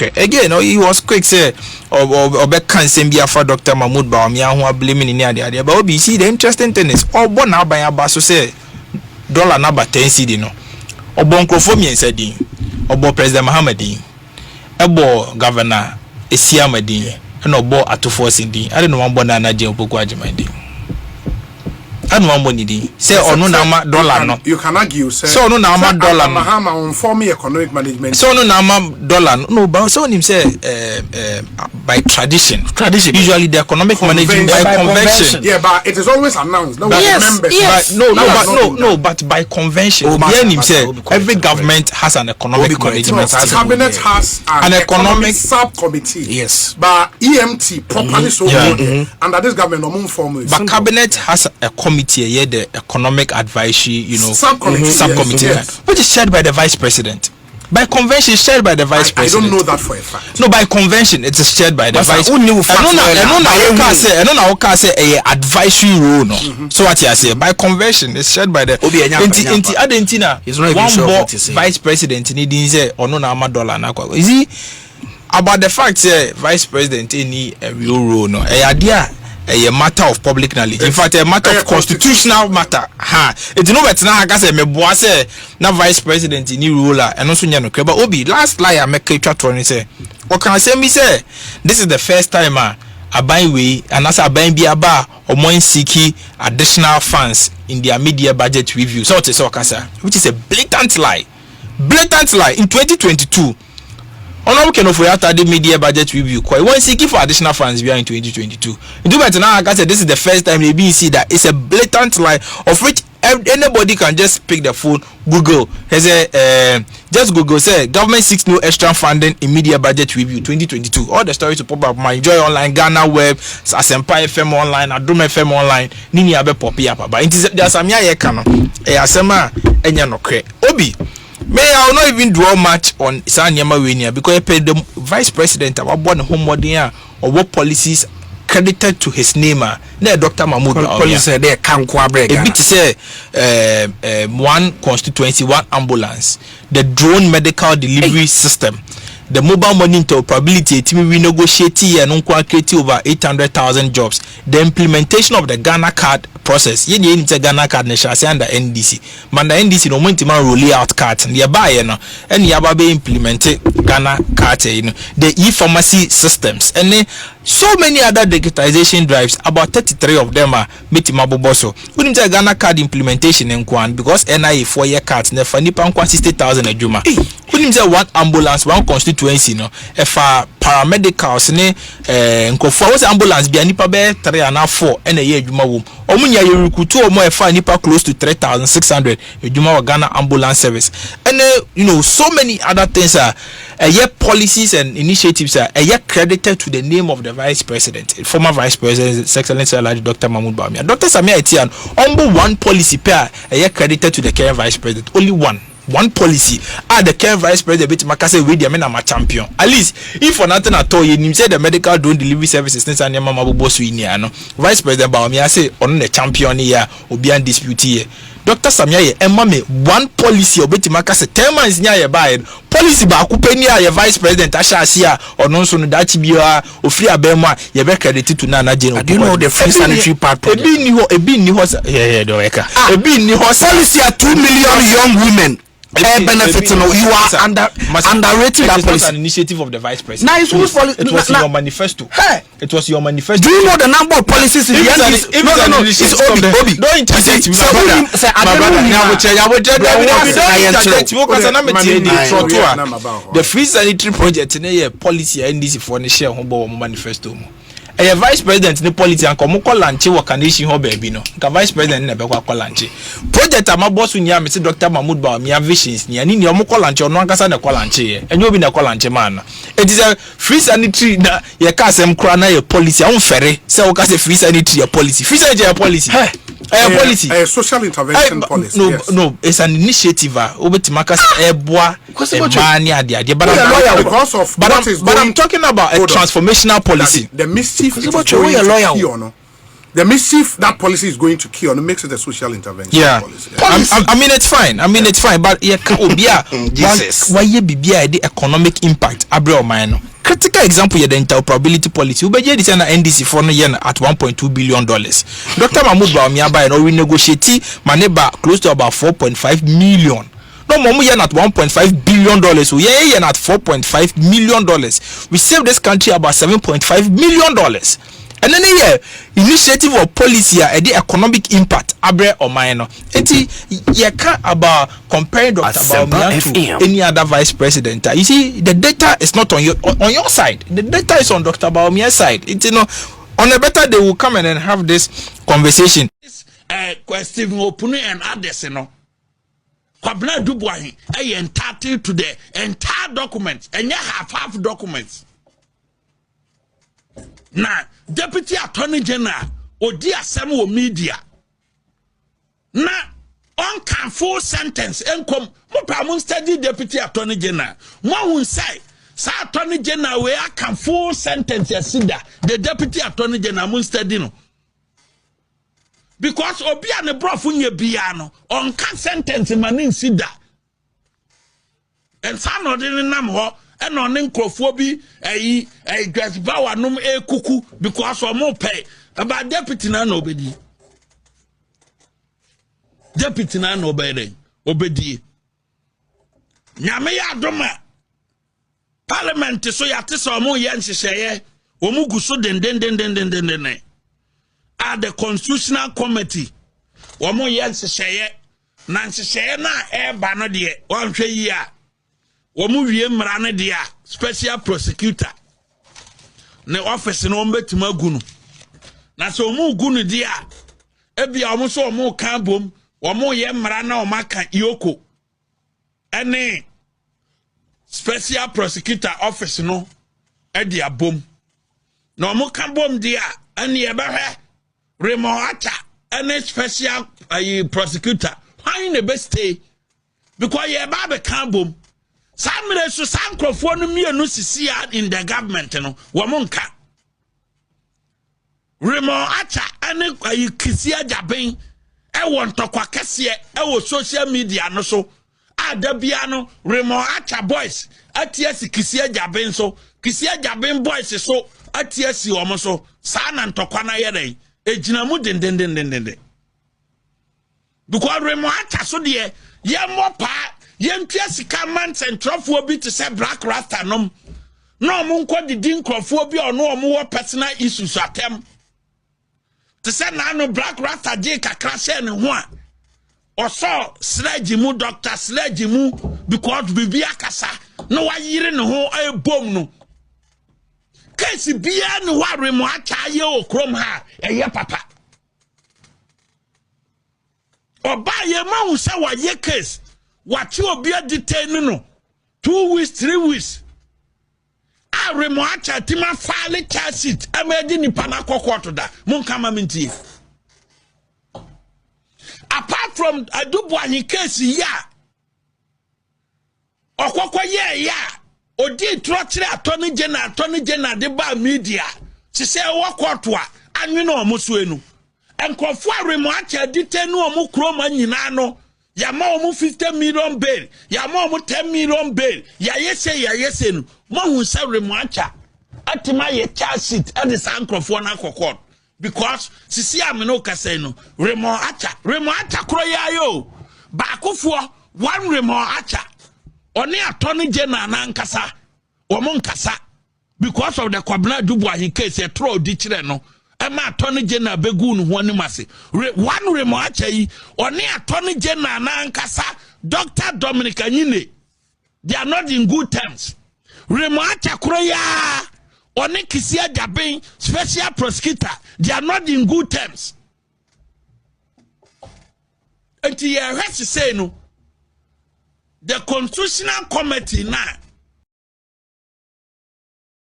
again he was quick say or be can be for Dr. Mahmoud Bawumia who are blaming in the but we see the interesting thing is all born now by abaso say dollar number 10 cedi no obo nkrofo said din obo President Mahamadin ebo Governor Esiamadin and obo atofo sindin I don't know one born na je opoku ajimandin I don't want money. Say or no nama dollar no. You can argue. Say so no nama dollar. Mahama on form economic management. So no nama dollar no. But so him say by tradition. Usually the economic management by convention. Yeah, but it is always announced. No, yes. But by convention. Then him say every government has an economic management. Cabinet has an economic subcommittee. Yes. But EMT properly so under this government no more form. But cabinet has a committee the economic advisory, subcommittee, yes. Which is chaired by the vice president. By convention, it's chaired by the vice president. I don't know that for a fact. No, by convention, it is chaired by the vice president. I don't know say advisory role. No. So what you say? By convention, it's chaired by the. One vice president needing say or no nama dollar na kwa. Is he about the fact say vice president any real role? No, idea. A matter of public knowledge. In fact, a matter of constitutional matter. It's no better now. I say me boss say na vice president ni ruler and also nyano kreba obi last lie I make a chat on say. What can I say me say? This is the first time I buy way and as I buy be aba or more seeking additional funds in their media budget review. So it's which is a blatant lie. Blatant lie in 2022. On can offer after the media budget review. Quite one seeking for additional funds we are in 2022. Do better now. Like I said, this is the first time the BBC that it's a blatant lie of which anybody can just pick the phone, Google. Has a just Google say government seeks no extra funding in media budget review 2022. All the stories to pop up. My Enjoy Online, Ghana Web, Asempa Fm Online, Adum FM Online. Nini abe poppy up. But there's some ya kano. Asema enya no kre. Obi. May I will not even draw much on Sanyama Winia because I paid the vice president about one homework or what policies credited to his name. Dr. Mahmoud policy there can't break. A bit say one constituency, one ambulance, the drone medical delivery system, the mobile money interoperability, we negotiate and create over 800,000 jobs. The implementation of the Ghana card process. You need to Ghana card under NDC. Man, the NDC no want to roll out cards and buy and be implemented Ghana card. The e-pharmacy systems and so many other digitization drives. About 33 of them are metimabo boso. We need to Ghana card implementation in Kwan because NIA 4-year cards never nipa 60,000 a juma. We need to one ambulance, one constituency. No, if paramedicals was ambulance be nipa be 3 and 4 and a year juma wom. Omunya you recruit or more nipa close to 3,600 juma Ghana ambulance service. And so many other things are policies and initiatives are credited to the name of the vice president, former vice president, Excellency Dr. Mahmoud Bawumia. Dr. Samia Etian, only one policy pair credited to the current vice president. Only one policy. The current vice president bit makase we the men am a champion. At least if for nothing at all, you say the medical drone delivery services since I mama boss we no. Vice President Bawumia say on the champion here obi an dispute here. Dr. Samia ye emame one policy obeti makase 10 months nya ye buy policy ba kupeni ya vice president ashasia ono so no dachi bia ofri abema ye be credit to na general. Do you know the free sanitary part project? Ebi ni ho yeah do eka. Ebi ni ho policy 2 million young women benefits. No, you are underrating that policy. An initiative of the vice president. Nice. It was your manifesto. Hey, it was your manifesto. Do you know the number of policies in the end? No. It's Obi. Don't interject me. The free sanitary project in a policy NDC for the share home manifesto. A vice president in the policy and come lanche wakandishi ho baby no. The vice president na be kwa lanche. Project ama boss nya Mr. Dr. Mahmoud Bawumia visions ni ani ni omko lanche ono ankasa na kwa lanche. Enye obi na kwa lanche man. It is a free sanitary na ye ka asem kra na ye policy. Am fere. Say o ka say free sanitary policy. Free sanitary policy. Policy. A social intervention policy. No, yes. No, it's an initiative. Obetimaka boa mani ade. But I'm talking about a transformational policy. The mischief is going to be, the mischief that policy is going to cure makes it a social intervention policy. I mean it's fine. It's fine, but yeah, Jesus. Why you be the economic impact abre man. Critical example the interoperability policy. We be this NDC for no year at $1.2 billion. Dr. Mahmoud Bawumia by no renegotiate maneba close to about 4.5 million. No more yen at $1.5 billion. So yeah, yen at $4.5 million. We save this country about $7.5 million. And then initiative or policy the economic impact abre or minor. Enti you can't about comparing Dr. Bawumia to any other vice president. You see, the data is not on your side. The data is on Dr. Bawumia's side. It's on a better they will come and then have this conversation. Question opening and others, Kwabena Dubois entitled to the entire documents and half documents. Now, Deputy Attorney General Odi Asemu media. Now, on can full sentence enkom mo study Deputy Attorney General. Mo say Attorney General we can full sentence yasida the Deputy Attorney General mo study no. Because obi an brofu nye bia no on can sentence manin sida. And some no dey nam ho and on nkrofo bi grass power num kuku because o mo pay about deputy na no obedi. Deputy na no obedi. Nyame ya doma parliament so ya tese o mo ye nhihye o mu gu so den at the constitutional committee o mo ye nhihye na nhihye na eba no de o hwe yi a Omu wie mrane dia special prosecutor ne office no mbetima gunu na so omu gunu dia ebia omu so omu kan bom omu ye mra na omaka yoko ene special prosecutor office no edia bom na omu kan bom dia ene ye behwe remo acha ene special prosecutor why ne best stay because ye ba be kan bom Samre so sankrofo no mienu sisia in the government no womonka remo acha ane kisia jaben e won tokwa kese e wo social media no so adabia no remo acha boys atiasi kisia jaben so kisia jaben boys so atiasi omo so sa na ntokwa na yere ejina mu den because remo acha so de ye mo pa Yentia sika man centrofo bi to say black rasta nom no mo nko didi nkrofo bi ono mo personal issues atem to say na no black rasta je kakra she ne ho a oso sledge mu doctor sledge mu because bibi akasa no wa yire ne ho ebom no case bia ne ware mo acha ye okrom ha eye papa oba ye ma hu say wa ye case what you be detained no 2 weeks 3 weeks I remote tima file charge sheet amedi ni pana kokoto da monka maminti apart from Aduboahin case ya okoko ye ya odi trotire attorney general de ba media se se wo koto a anwe na omuso enu enkofo remote detained no omu kroma nyina no Yama omu 50 million bail, Yama omu 10 million bail, ya yese no, mo hu se remoacha, atima ye charge sheet, at the sankrofo na kokot. Because, sisi amino kase no, remoacha kro ya yo, bakufo, one remoacha, oni attorney general na nkasa, omon kasa, because of the Kwabena Dubois case, a throw dichire no, Emma attorney general begun one masi. One remark oni attorney general na nkasa Dr. Dominic Anyine. They are not in good terms. Remark akroya oni kisia jaben special prosecutor. They are not in good terms. And he has to say no. The constitutional committee now